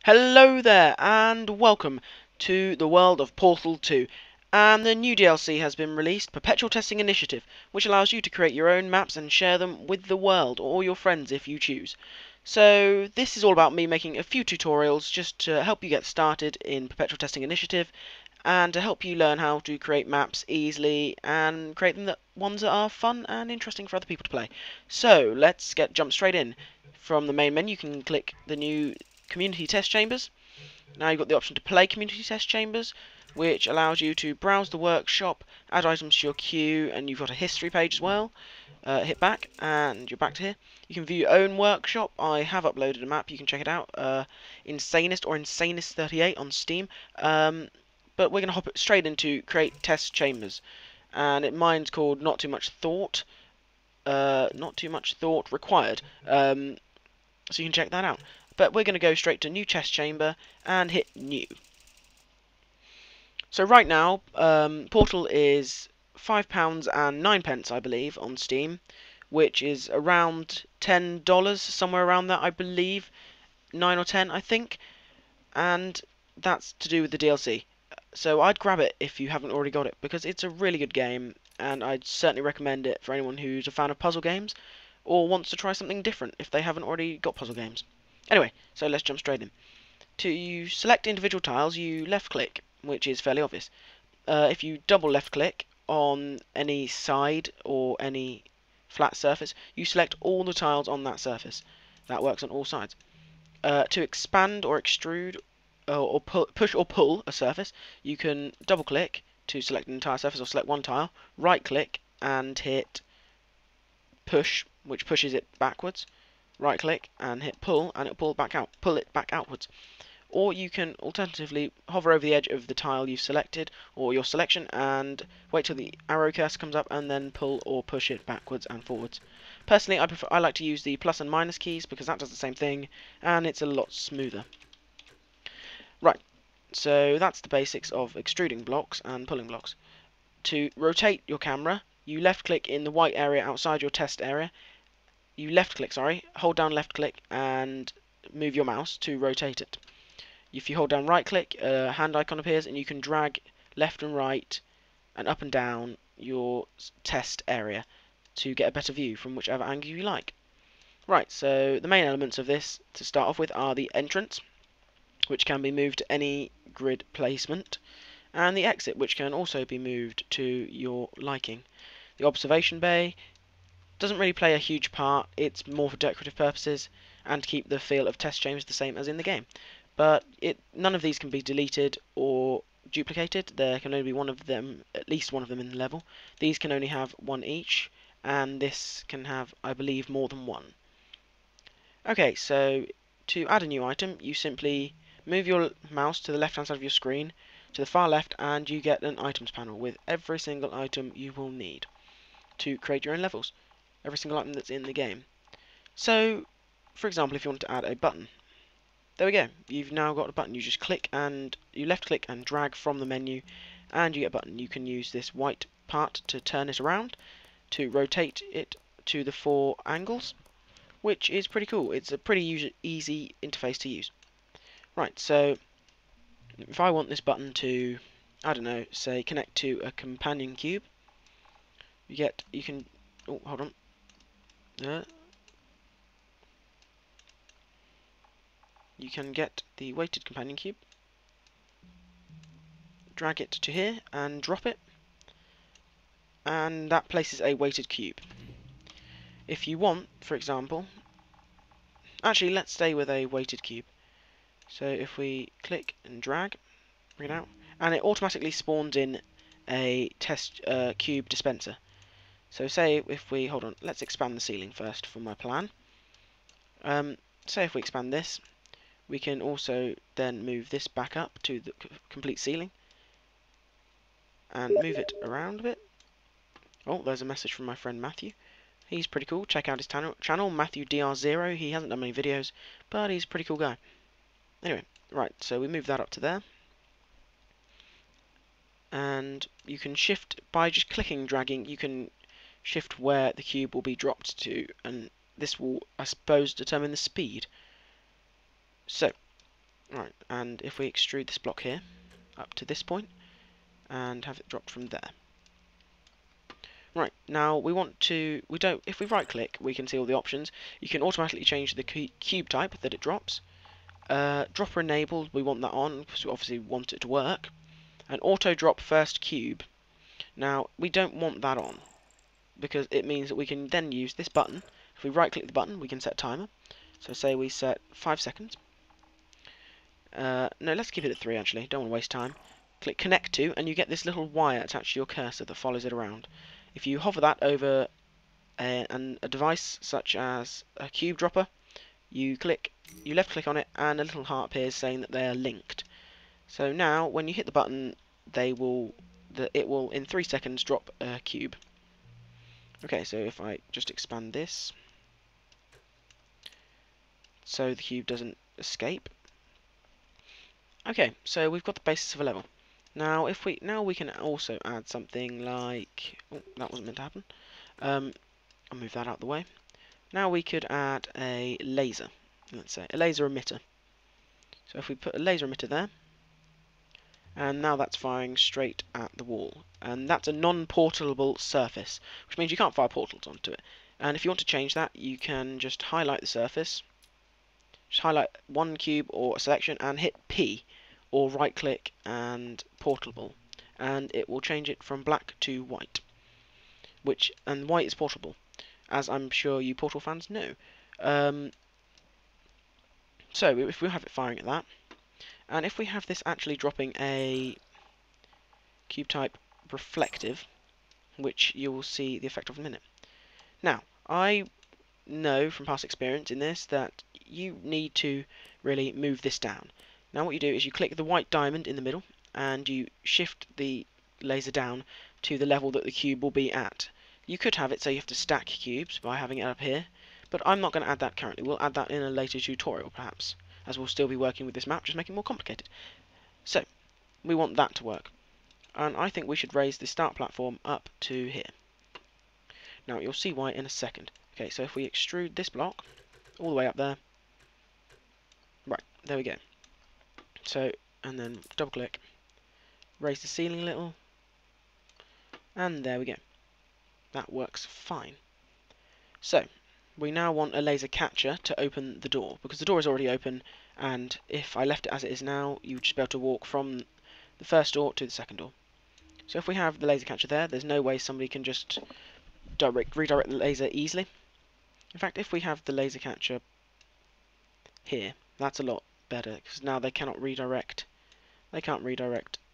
Hello there, and welcome to the world of Portal 2. And the new DLC has been released, Perpetual Testing Initiative, which allows you to create your own maps and share them with the world, or your friends if you choose. So this is all about me making a few tutorials just to help you get started in Perpetual Testing Initiative, and to help you learn how to create maps easily, and create ones that are fun and interesting for other people to play. So let's jump straight in. From the main menu you can click the new Community Test Chambers. Now you've got the option to play Community Test Chambers, which allows you to browse the workshop, add items to your queue, and you've got a history page as well. Hit back, and you're back to here. You can view your own workshop. I have uploaded a map, you can check it out. Insanest or Insanest 38 on Steam. But we're going to hop straight into Create Test Chambers. And mine's called Not Too Much Thought. Not Too Much Thought Required. So you can check that out. But we're going to go straight to New Test Chamber and hit New. So right now, Portal is £5 and 9p, I believe, on Steam, which is around $10, somewhere around that, I believe, 9 or 10, I think, and that's to do with the DLC. So I'd grab it if you haven't already got it, because it's a really good game, and I'd certainly recommend it for anyone who's a fan of puzzle games, or wants to try something different if they haven't already got puzzle games. Anyway, so let's jump straight in. To select individual tiles, you left-click, which is fairly obvious. If you double left-click on any side or any flat surface, you select all the tiles on that surface. That works on all sides. To expand or extrude or push or pull a surface, you can double-click to select an entire surface or select one tile, right-click and hit push, which pushes it backwards. Right click and hit pull, and it'll pull it back outwards. Or you can alternatively hover over the edge of the tile you've selected or your selection and wait till the arrow cursor comes up and then pull or push it backwards and forwards. Personally, I like to use the plus and minus keys because that does the same thing and it's a lot smoother. Right, so that's the basics of extruding blocks and pulling blocks. To rotate your camera, you left click in the white area outside your test area. You hold down left click and move your mouse to rotate it. If you hold down right click, a hand icon appears and you can drag left and right and up and down your test area to get a better view from whichever angle you like. Right, so the main elements of this to start off with are the entrance, which can be moved to any grid placement, and the exit, which can also be moved to your liking. The observation bay doesn't really play a huge part, it's more for decorative purposes and to keep the feel of test chambers the same as in the game. But none of these can be deleted or duplicated. There can only be one of them, at least one of them in the level. These can only have one each, and this can have, I believe, more than one. Okay, so to add a new item, you simply move your mouse to the left hand side of your screen to the far left and you get an items panel with every single item you will need to create your own levels. Every single item that's in the game. So, for example, if you want to add a button, there we go. You've now got a button. You just click and you left click and drag from the menu, and you get a button. You can use this white part to turn it around, to rotate it to the 4 angles, which is pretty cool. It's a pretty easy interface to use. Right, so if I want this button to, I don't know, say connect to a companion cube, you can. Oh, hold on. You can get the weighted companion cube, drag it to here and drop it, and that places a weighted cube. If you want, for example, actually let's stay with a weighted cube. So if we click and drag, bring it out, and it automatically spawns in a test cube dispenser. So say if we, hold on, let's expand the ceiling first for my plan. Say if we expand this, we can also then move this back up to the complete ceiling and move it around a bit. Oh, there's a message from my friend Matthew. He's pretty cool. Check out his channel, Matthew DR0. He hasn't done many videos, but he's a pretty cool guy. Anyway, right, so we move that up to there. And you can shift, by just clicking and dragging, you can shift where the cube will be dropped to, and this will, I suppose, determine the speed. So, Right, and if we extrude this block here up to this point and have it dropped from there. Right, now if we right click, we can see all the options. You can automatically change the cube type that it drops. Dropper enabled, we want that on because we obviously want it to work. And auto drop first cube. Now, we don't want that on because it means that we can then use this button. If we right click the button, we can set a timer. So say we set 5 seconds. No, let's keep it at 3 actually, don't want to waste time. Click connect to, and you get this little wire attached to your cursor that follows it around. If you hover that over a device such as a cube dropper, you left click on it, and a little heart appears saying that they are linked. So now, when you hit the button, it will in 3 seconds drop a cube. Okay, so if I just expand this, so the cube doesn't escape. Okay, so we've got the basis of a level. Now, we can also add something like, oh, that wasn't meant to happen. I'll move that out of the way. Now we could add a laser. Let's say a laser emitter. So if we put a laser emitter there, and now that's firing straight at the wall, and that's a non-portable surface, which means you can't fire portals onto it. And if you want to change that, you can just highlight the surface, just highlight one cube or a selection, and hit P, or right click and portable, and it will change it from black to white. And white is portable, as I'm sure you Portal fans know. So if we have it firing at that, and if we have this actually dropping a cube type reflective, which you will see the effect of in a minute. Now, I know from past experience in this that you need to really move this down. Now what you do is you click the white diamond in the middle, and you shift the laser down to the level that the cube will be at. You could have it so you have to stack cubes by having it up here, but I'm not going to add that currently. We'll add that in a later tutorial perhaps, as we'll still be working with this map, just making it more complicated. So, we want that to work, and I think we should raise the start platform up to here. Now you'll see why in a second. Okay, so if we extrude this block all the way up there, right, there we go. So, and then double click, raise the ceiling a little, and there we go. That works fine. So, we now want a laser catcher to open the door, because the door is already open, and if I left it as it is now, you would just be able to walk from the first door to the second door. So if we have the laser catcher there's no way somebody can just redirect the laser easily. In fact, if we have the laser catcher here, that's a lot better, because now they can't redirect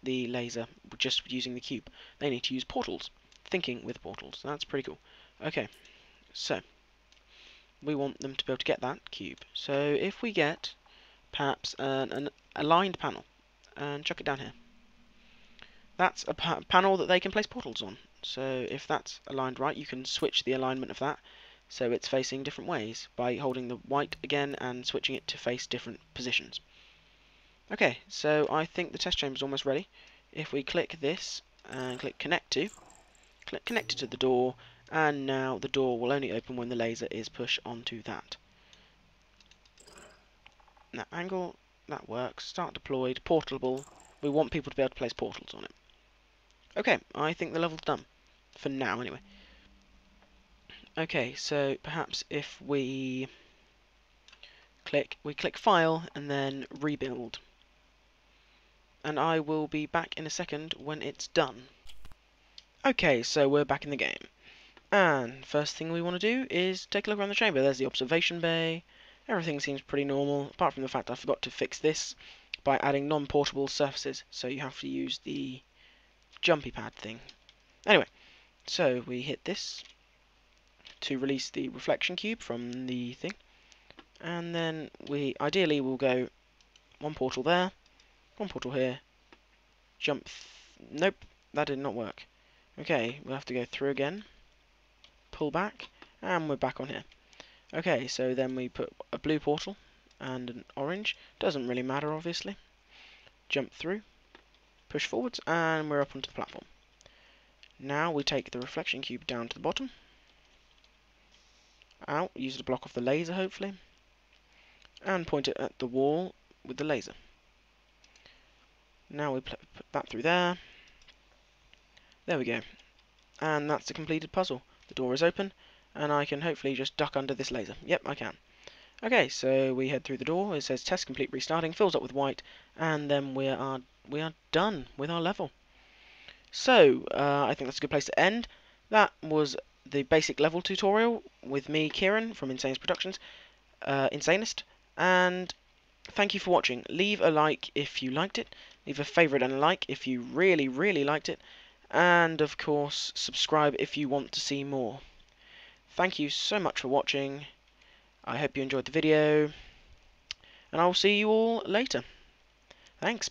the laser just using the cube. They need to use portals, thinking with portals. That's pretty cool. Okay, so we want them to be able to get that cube. So if we get perhaps an aligned panel and chuck it down here, that's a panel that they can place portals on. So if that's aligned right, you can switch the alignment of that so it's facing different ways by holding the white again and switching it to face different positions. Okay, so I think the test chamber is almost ready. If we click this and click connect to the door, and now the door will only open when the laser is pushed onto that. Now angle, that works. Start deployed, portable. We want people to be able to place portals on it. Okay, I think the level's done. For now, anyway. Okay, so perhaps if we click File and then Rebuild. And I will be back in a second when it's done. Okay, so we're back in the game. And first thing we want to do is take a look around the chamber. There's the observation bay. Everything seems pretty normal, apart from the fact I forgot to fix this by adding non-portable surfaces. So you have to use the jumpy pad thing. Anyway, so we hit this to release the reflection cube from the thing, and then ideally we'll go one portal there, one portal here, nope, that did not work. Okay, we'll have to go through again, pull back, and we're back on here. Okay, so then we put a blue portal and an orange, doesn't really matter obviously, jump through, push forwards, and we're up onto the platform. Now we take the reflection cube down to the bottom, out, use it to block off the laser hopefully, and point it at the wall with the laser. Now we put that through there. There we go. And that's the completed puzzle. The door is open, and I can hopefully just duck under this laser. Yep, I can. Okay, so we head through the door. It says test complete restarting, fills up with white, and then we are done with our level. So, I think that's a good place to end. That was the basic level tutorial with me, Kieran, from Insanest Productions, Insanest, and thank you for watching. Leave a like if you liked it, leave a favourite and a like if you really, really liked it, and of course, subscribe if you want to see more. Thank you so much for watching. I hope you enjoyed the video, and I will see you all later. Thanks.